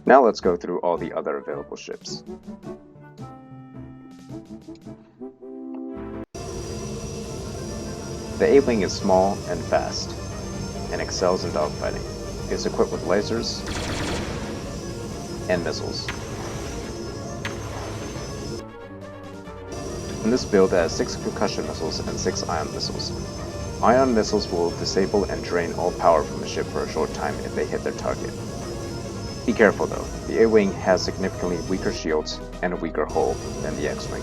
Now let's go through all the other available ships. The A-Wing is small and fast, and excels in dogfighting. It is equipped with lasers and missiles. In this build, it has 6 concussion missiles and 6 ion missiles. Ion missiles will disable and drain all power from a ship for a short time if they hit their target. Be careful though, the A-Wing has significantly weaker shields and a weaker hull than the X-Wing.